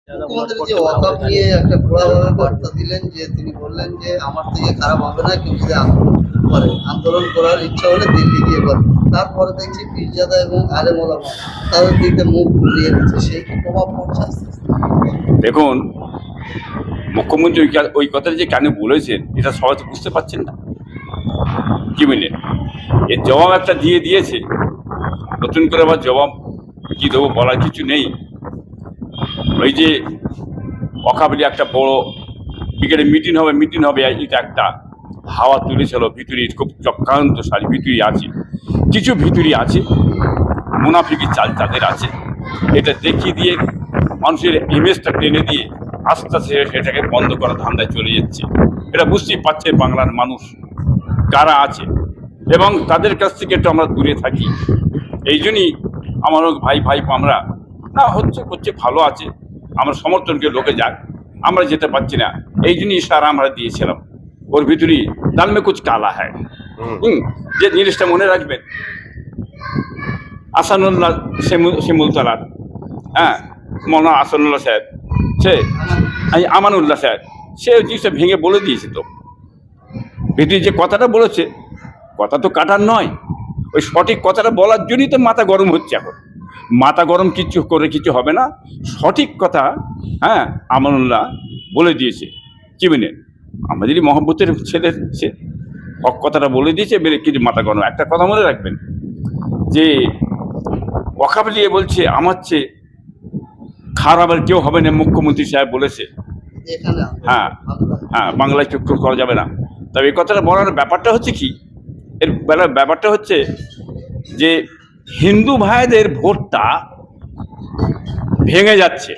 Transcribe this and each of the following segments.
মুখ্যমন্ত্রী যে ওয়াকআপ নিয়ে একটা ঘোরাভাবে বার্তা দিলেন, যে তিনি বললেন যে আমার থেকে খারাপ হবে না, কেউ যদি আন্দোলন করার ইচ্ছা হলে দিল্লি গিয়ে করে। তারপরে দেখছি পীরজাদা এবং আলেম ওলামা তাদের দিকে মুখ ঘুরিয়ে দিচ্ছে, সেই কি প্রভাব পড়ছে আস্তে আস্তে? দেখুন, মুখ্যমন্ত্রী ওই কথাটা যে কেন বলেছেন এটা সবাই তো বুঝতে পারছেন না। কি বুঝলেন, এর জবাব একটা দিয়েছে, নতুন করে আবার জবাব কি দেবো বলার কিছু নেই। ওই যে অকাবলি একটা বড় বিকেলে মিটিং হবে এটা একটা হাওয়া তুলেছিল, ভিতরে খুব চক্রান্তশালী ভিতরে আছে, কিছু ভিতরে আছে, মুনাফিকি চাল তাদের আছে। এটা দেখিয়ে দিয়ে মানুষের ইমেজটা টেনে দিয়ে আস্তে আস্তে সেটাকে বন্ধ করার ধান্দায় চলে যাচ্ছে। এটা বুঝতেই পারছে বাংলার মানুষ কারা আছে, এবং তাদের কাছ থেকে একটু আমরা দূরে থাকি। এই জন্যই আমারও ভাই আমরা না করছে ভালো আছে, আমরা সমর্থনকে লোকে যাক, আমরা যেতে পারছি না, এই জন্যই ইশারা আমরা দিয়েছিলাম। ওর ভিতরে দাল মে কুছ কালা হ্যায়। যে জিনিসটা মনে রাখবেন, আসানুল্লাহ শিমুলতলার মৌলানা আসানুল্লাহ সাহেব, সে আমানুল্লাহ সাহেব, সে ওই জিনিসটা ভেঙে বলে দিয়েছে। তো ভিতরে যে কথাটা বলেছে, কথা তো কাটার নয়, ওই সঠিক কথাটা বলার জন্যই তো মাথা গরম হচ্ছে। এখন মাথা গরম কিছু হবে না, সঠিক কথা আমানুল্লাহ বলে দিয়েছে। কি বলেন, আমাদেরই মহব্বতের ছেলে, সে হক কথাটা বলে দিয়েছে, বেরে কিছু মাথা গরম। একটা কথা মনে রাখবেন, যে ওয়াকআপ নিয়ে বলছে আমার চেয়ে খারাপ আর কেউ হবে না, মুখ্যমন্ত্রী সাহেব বলেছে। বাংলায় চক্ষু করা যাবে না। তবে এই কথাটা বলার ব্যাপারটা হচ্ছে কি, এর ব্যাপারটা হচ্ছে যে হিন্দু ভাইদের ভোটটা ভেঙে যাচ্ছে,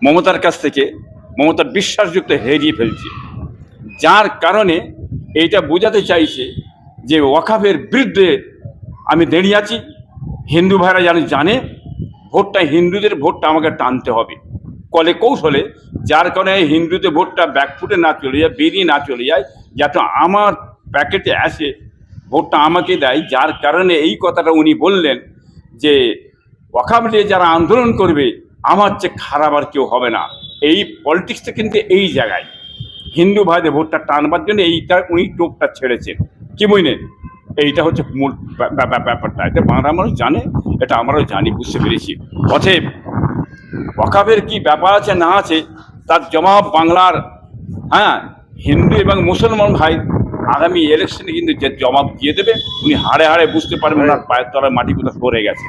মমতার কাছ থেকে মমতার বিশ্বাসযুক্ত হেরিয়ে ফেলছে, যার কারণে এইটা বোঝাতে চাইছে যে ওয়াকআপের বিরুদ্ধে আমি দাঁড়িয়ে আছি। হিন্দু ভাইরা জানে ভোটটা, হিন্দুদের ভোটটা আমাকে টানতে হবে কলে কৌশলে, যার কারণে হিন্দুদের ভোটটা ব্যাকফুটে না চলে যায়, বেরিয়ে না চলে যায়, যাতে আমার প্যাকেটে আসে, ভোটটা আমাকে দেয়। যার কারণে এই কথাটা উনি বললেন যে ওয়াকআপ নিয়ে যারা আন্দোলন করবে আমার চেয়ে খারাপ আর কেউ হবে না। এই পলিটিক্সটা কিন্তু এই জায়গায় হিন্দু ভাইদের ভোটটা টানবার জন্য এইটা উনি টোপটা ছেড়েছেন। কি বুঝলেন, এইটা হচ্ছে মূল ব্যাপারটা। এটা বাংলা মানুষ জানে, এটা আমরাও জানি, বুঝতে পেরেছি। অতএব ওয়াকআপের কি ব্যাপার আছে না আছে তার জবাব বাংলার হিন্দু এবং মুসলমান ভাই আগামী ইলেকশনে কিন্তু যে জবাব দিয়ে দেবে, উনি হাড়ে হাড়ে বুঝতে পারবেন ওনার পায়ের তলায় মাটি কোথাও সরে গেছে।